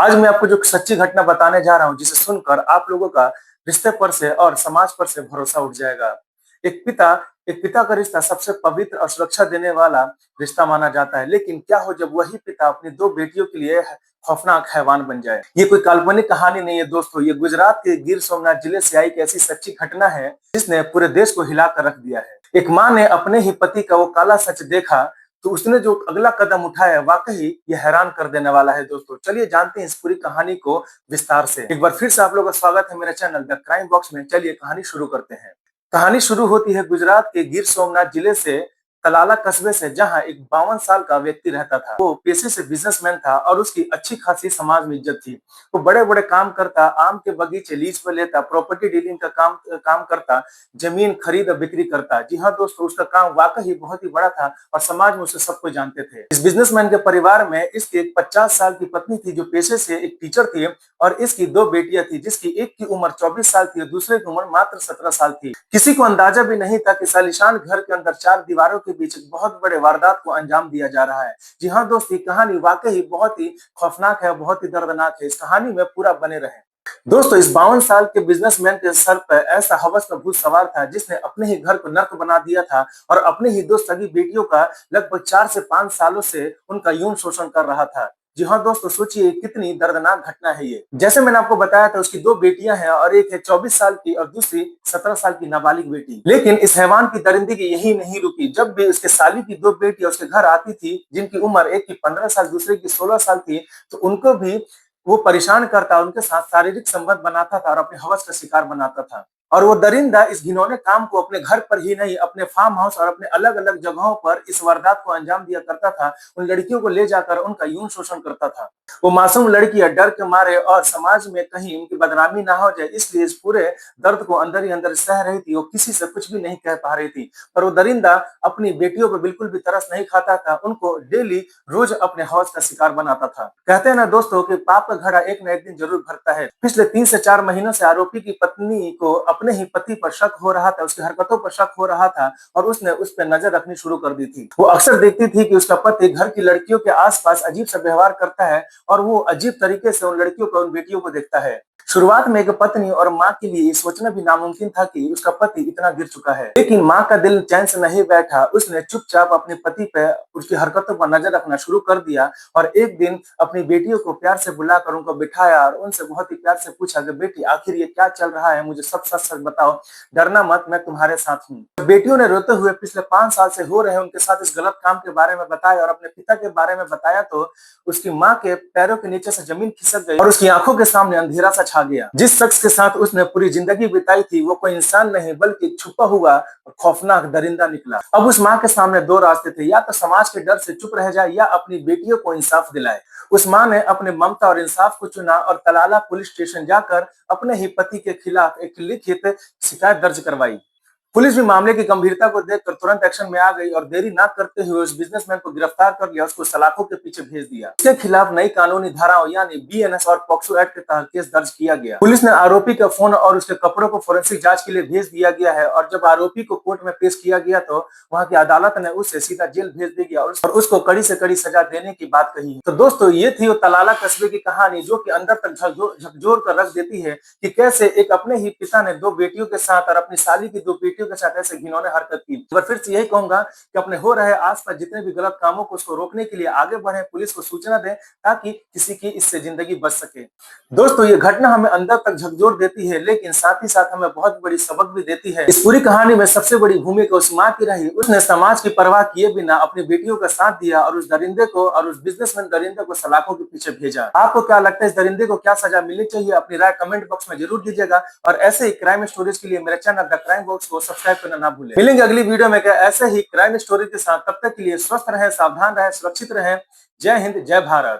आज मैं आपको जो सच्ची घटना बताने जा रहा हूँ, जिसे सुनकर आप लोगों का रिश्ते पर से और समाज पर से भरोसा उठ जाएगा। एक पिता एक पिता का रिश्ता सबसे पवित्र और सुरक्षा देने वाला रिश्ता माना जाता है, लेकिन क्या हो जब वही पिता अपनी दो बेटियों के लिए खौफनाक हैवान बन जाए। ये कोई काल्पनिक कहानी नहीं है दोस्तों, ये गुजरात के गिर सोमनाथ जिले से आई एक ऐसी सच्ची घटना है जिसने पूरे देश को हिला कर रख दिया है। एक माँ ने अपने ही पति का वो काला सच देखा, तो उसने जो अगला कदम उठाया वाकई ये हैरान कर देने वाला है दोस्तों। चलिए जानते हैं इस पूरी कहानी को विस्तार से। एक बार फिर से आप लोगों का स्वागत है मेरे चैनल द क्राइम बॉक्स में। चलिए कहानी शुरू करते हैं। कहानी शुरू होती है गुजरात के गिर सोमनाथ जिले से, तलाला कस्बे से, जहां एक 52 साल का व्यक्ति रहता था। वो पेशे से बिजनेसमैन था और उसकी अच्छी खासी समाज में इज्जत थी। वो बड़े बड़े काम करता, आम के बगीचे लीज पर लेता, प्रॉपर्टी डीलिंग का काम करता, जमीन खरीद और बिक्री करता। जी हाँ दोस्तों, उसका काम वाकई बहुत ही बड़ा था और समाज में उसे सब कोई जानते थे। इस बिजनेसमैन के परिवार में इसकी एक 50 साल की पत्नी थी जो पेशे से एक टीचर थी, और इसकी दो बेटियां थी जिसकी एक की उम्र 24 साल थी और दूसरे की उम्र मात्र 17 साल थी। किसी को अंदाजा भी नहीं था कि सालिशान घर के अंदर चार दीवारों के बीच एक बहुत बड़े वारदात को अंजाम दिया जा रहा है। जी हाँ दोस्तों, ये कहानी वाकई बहुत ही खौफनाक है, बहुत ही दर्दनाक है। इस कहानी में पूरा बने रहे दोस्तों। इस 52 साल के बिजनेसमैन के सर पर ऐसा हवस का भूत सवार था जिसने अपने ही घर को नर्क बना दिया था और अपने ही दो सगी बेटियों का लगभग 4 से 5 सालों से उनका यौन शोषण कर रहा था। जी हाँ दोस्तों, सोचिए कितनी दर्दनाक घटना है ये। जैसे मैंने आपको बताया था, उसकी दो बेटियां हैं और एक है 24 साल की और दूसरी 17 साल की नाबालिग बेटी। लेकिन इस हैवान की दरिंदगी यही नहीं रुकी। जब भी उसके साली की दो बेटी उसके घर आती थी, जिनकी उम्र एक की 15 साल दूसरे की 16 साल थी, तो उनको भी वो परेशान करता, उनके साथ शारीरिक संबंध बनाता था और अपने हवस का शिकार बनाता था। और वो दरिंदा इस घिनौने काम को अपने घर पर ही नहीं, अपने फार्म हाउस और अपने अलग अलग जगहों पर इस वारदात को अंजाम दिया करता था। उन लड़कियों को ले जाकर उनका यौन शोषण करता था। वो मासूम लड़कियां डर के मारे और समाज में कहीं उनकी बदनामी ना हो जाए, इसलिए इस पूरे दर्द को अंदर ही अंदर सह रही थी। वो किसी से कुछ भी नहीं कह पा रही थी। पर वो दरिंदा अपनी बेटियों पर बिल्कुल भी तरस नहीं खाता था, उनको डेली रोज अपने हवस का शिकार बनाता था। कहते हैं ना दोस्तों कि पाप का घड़ा एक न एक दिन जरूर भरता है। पिछले 3 से 4 महीनों से आरोपी की पत्नी को अपने ही पति पर शक हो रहा था, उसकी हरकतों पर शक हो रहा था और उसने उस पर नजर रखनी शुरू कर दी थी। वो अक्सर देखती थी कि उसका पति घर की लड़कियों के आसपास अजीब सा व्यवहार करता है और वो अजीब तरीके से उन लड़कियों को, उन बेटियों को देखता है। शुरुआत में एक पत्नी और माँ के लिए ये सोचना भी नामुमकिन था कि उसका पति इतना गिर चुका है, लेकिन माँ का दिल चैन से नहीं बैठा। उसने चुपचाप अपने पति पे, उसकी हरकतों पर नजर रखना शुरू कर दिया और एक दिन अपनी बेटियों को प्यार से बुलाकर उनको बिठाया और उनसे बहुत ही प्यार से पूछा कि बेटी, आखिर ये क्या चल रहा है, मुझे सब सच सच बताओ, डरना मत, मैं तुम्हारे साथ हूँ। बेटियों ने रोते हुए पिछले 5 साल से हो रहे उनके साथ इस गलत काम के बारे में बताया और अपने पिता के बारे में बताया, तो उसकी माँ के पैरों के नीचे से जमीन खिसक गई और उसकी आंखों के सामने अंधेरा सा छा गया। जिस शख्स के साथ उसने पूरी जिंदगी बिताई थी वो कोई इंसान नहीं बल्कि छुपा हुआ खौफनाक दरिंदा निकला। अब उस माँ के सामने दो रास्ते थे, या तो समाज के डर से चुप रह जाए या अपनी बेटियों को इंसाफ दिलाए। उस माँ ने अपने ममता और इंसाफ को चुना और तलाला पुलिस स्टेशन जाकर अपने ही पति के खिलाफ एक लिखित शिकायत दर्ज करवाई। पुलिस भी मामले की गंभीरता को देखकर तुरंत एक्शन में आ गई और देरी ना करते हुए उस बिजनेसमैन को गिरफ्तार कर लिया, उसको सलाखों के पीछे भेज दिया। उसके खिलाफ नई कानूनी धाराओं यानी बीएनएस और पॉक्सो एक्ट के तहत केस दर्ज किया गया। पुलिस ने आरोपी का फोन और उसके कपड़ों को फोरेंसिक जांच के लिए भेज दिया गया है और जब आरोपी को कोर्ट में पेश किया गया तो वहां की अदालत ने उसे सीधा जेल भेज दिया और उसको कड़ी से कड़ी सजा देने की बात कही। तो दोस्तों, ये थी वो तलाला कस्बे की कहानी, जो कि अंदर तक झकझोर कर रख देती है कि कैसे एक अपने ही पिता ने दो बेटियों के साथ और अपनी साली की दो बेटियों के साथ ऐसे घिनौने हरकत की। पर फिर से यही कहूंगा कि अपने हो रहे आसपास जितने भी गलत कामों को उसको रोकने के लिए आगे बढ़े, पुलिस को सूचना दें ताकि किसी की इससे जिंदगी बच सके। दोस्तों, ये घटना हमें अंदर तक झकझोर देती है, लेकिन साथ ही साथ हमें बहुत बड़ी सबक भी देती है। इस पूरी कहानी में सबसे बड़ी भूमिका उस माँ की रही। उसने समाज की परवाह किए बिना अपनी बेटियों का साथ दिया और उस दरिंदे को और उस बिजनेसमैन दरिंदे को सलाखों के पीछे भेजा। आपको क्या लगता है, इस दरिंदे को क्या सजा मिलनी चाहिए? अपनी राय कमेंट बॉक्स में जरूर दीजिएगा और ऐसे ही क्राइम स्टोरीज के लिए मेरे चैनल द क्राइम बॉक्स को सब्सक्राइब करना ना भूलें। मिलेंगे अगली वीडियो में ऐसे ही क्राइम स्टोरी के साथ। तब तक के लिए स्वस्थ रहें, सावधान रहें, सुरक्षित रहें। जय हिंद, जय भारत।